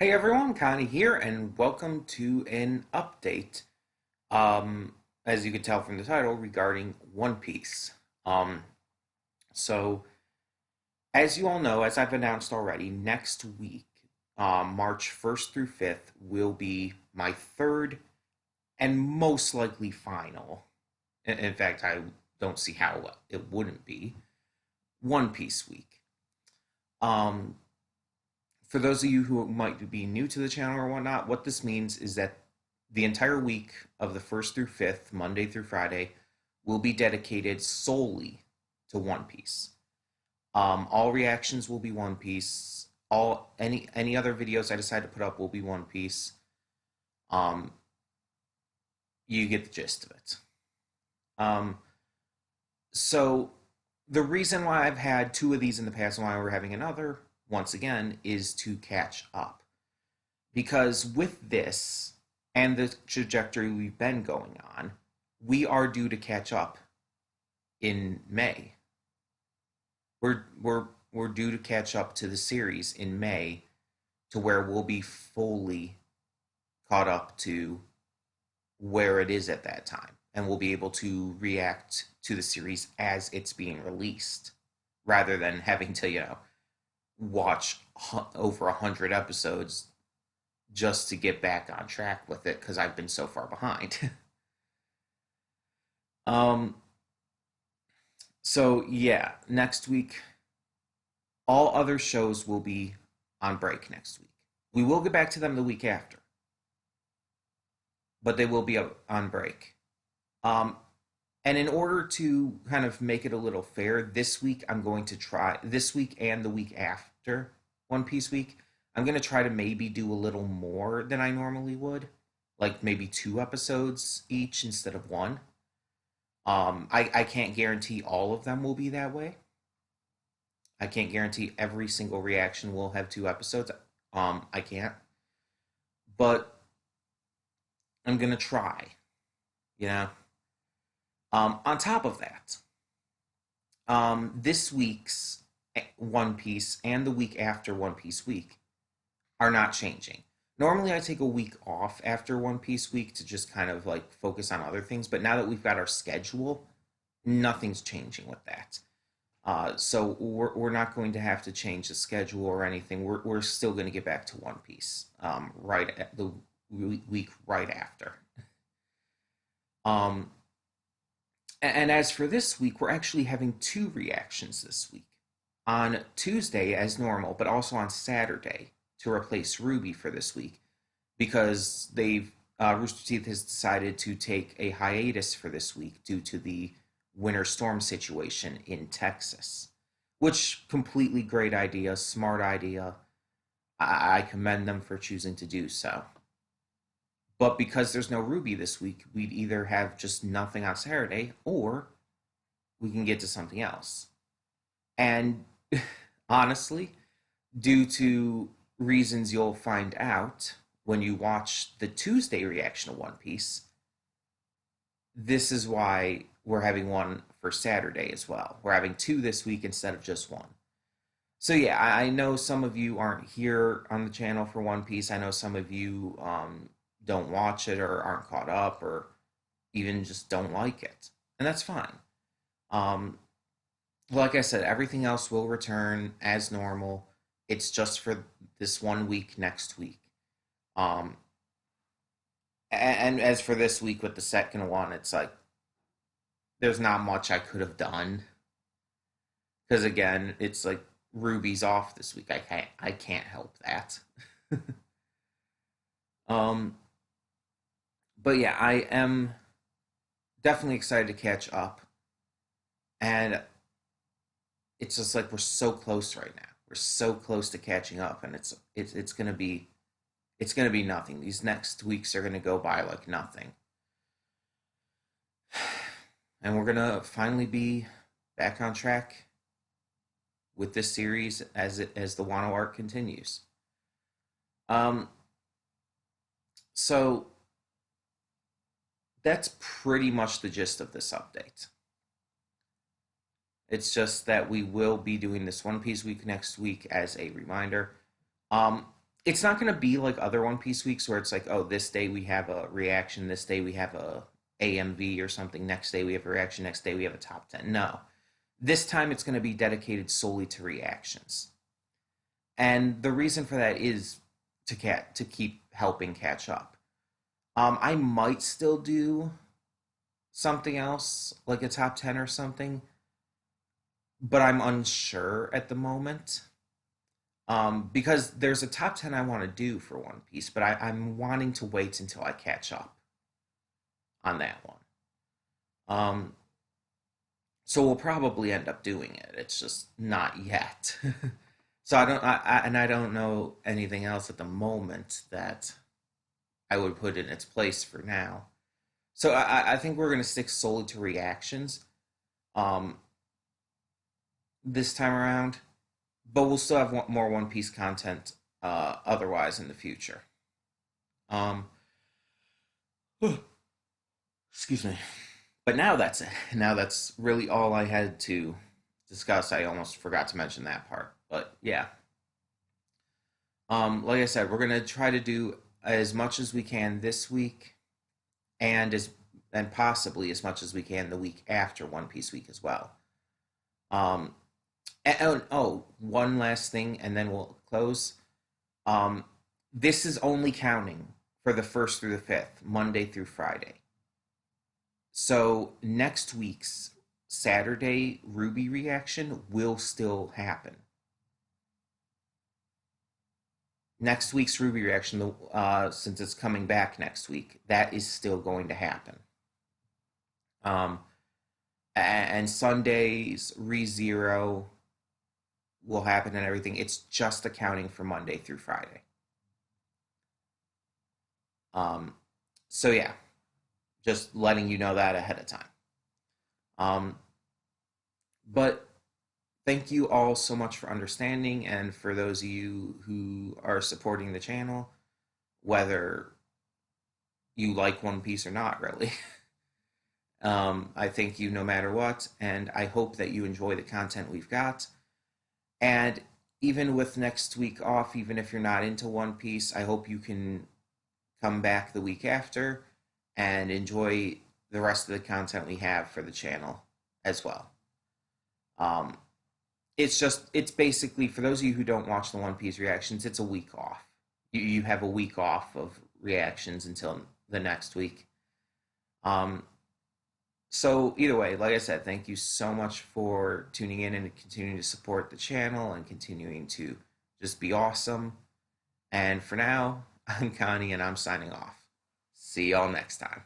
Hey everyone, Connie here, and welcome to an update. As you can tell from the title, regarding One Piece. Um, so, as you all know, as I've announced already, next week, March 1st through 5th, will be my third and most likely final. In fact, I don't see how it wouldn't be One Piece week. Um, for those of you who might be new to the channel or whatnot, what this means is that the entire week of the 1st through 5th, Monday through Friday, will be dedicated solely to One Piece. All reactions will be One Piece. All any other videos I decide to put up will be One Piece. Um, you get the gist of it. Um, so the reason why I've had two of these in the past and why we're having another once again is to catch up. Because with this and the trajectory we've been going on, we are due to catch up in May. We're due to catch up to the series in May to where we'll be fully caught up to where it is at that time, and we'll be able to react to the series as it's being released rather than having to, watch over 100 episodes just to get back on track with it because I've been so far behind. um, so yeah, next week, all other shows will be on break next week. We will get back to them the week after, but they will be on break. Um, and in order to kind of make it a little fair, this week I'm going to try, this week and the week after One Piece week, I'm going to try to maybe do a little more than I normally would, like maybe 2 episodes each instead of one. I can't guarantee all of them will be that way. I can't guarantee every single reaction will have 2 episodes. I can't. But I'm gonna try. You know. On top of that, this week's One Piece and the week after One Piece week are not changing. Normally, I take a week off after One Piece week to just kind of like focus on other things. But now that we've got our schedule, nothing's changing with that. So we're not going to have to change the schedule or anything. We're still going to get back to One Piece right at the week right after. Um, and as for this week, we're actually having two reactions this week. On Tuesday as normal, but also on Saturday to replace Ruby for this week because Rooster Teeth has decided to take a hiatus for this week due to the winter storm situation in Texas, which completely great idea, smart idea. I commend them for choosing to do so. But because there's no Ruby this week, we'd either have just nothing on Saturday or we can get to something else. And honestly, due to reasons you'll find out when you watch the Tuesday reaction of One Piece, this is why we're having one for Saturday as well. We're having two this week instead of just one. So yeah, I know some of you aren't here on the channel for One Piece. I know some of you don't watch it or aren't caught up or even just don't like it, and that's fine. Um, like I said, everything else will return as normal. It's just for this one week next week. Um, and as for this week with the second one, it's like there's not much I could have done because again, it's like Ruby's off this week. I can't help that. um, but yeah, I am definitely excited to catch up, and it's just like we're so close right now. We're so close to catching up, and it's gonna be nothing. These next weeks are gonna go by like nothing, and we're gonna finally be back on track with this series as the Wano arc continues. Um, so that's pretty much the gist of this update. It's just that we will be doing this One Piece week next week as a reminder. Um, It's not going to be like other One Piece weeks where it's like, oh, this day we have a reaction, this day we have a AMV or something, next day we have a reaction, next day we have a top 10. No. This time it's going to be dedicated solely to reactions. And the reason for that is to keep helping catch up. I might still do something else, like a top 10 or something, but I'm unsure at the moment. Because there's a top 10 I want to do for One Piece, but I'm wanting to wait until I catch up on that one. Um, so we'll probably end up doing it. It's just not yet. So I don't know anything else at the moment that I would put in its place for now. So I think we're going to stick solely to reactions um, this time around, but we'll still have more One Piece content otherwise in the future. Um, excuse me. But now that's it. Now that's really all I had to discuss. I almost forgot to mention that part. But yeah, like I said, we're gonna try to do as much as we can this week, and as and possibly as much as we can the week after One Piece week as well. Um, one last thing, and then we'll close. Um, this is only counting for the first through the fifth, Monday through Friday. So next week's Saturday Ruby reaction will still happen. Next week's Ruby reaction, since it's coming back next week, that is still going to happen. Um, and Sunday's ReZero will happen and everything. It's just accounting for Monday through Friday. Um, so yeah, just letting you know that ahead of time. Um, but thank you all so much for understanding, and for those of you who are supporting the channel, whether you like One Piece or not, really. I thank you no matter what, and I hope that you enjoy the content we've got. And even with next week off, even if you're not into One Piece, I hope you can come back the week after and enjoy the rest of the content we have for the channel as well. Um, it's basically, for those of you who don't watch the One Piece reactions, it's a week off. You have a week off of reactions until the next week. Um, so either way, like I said, thank you so much for tuning in and continuing to support the channel and continuing to just be awesome. And for now, I'm Connie and I'm signing off. See y'all next time.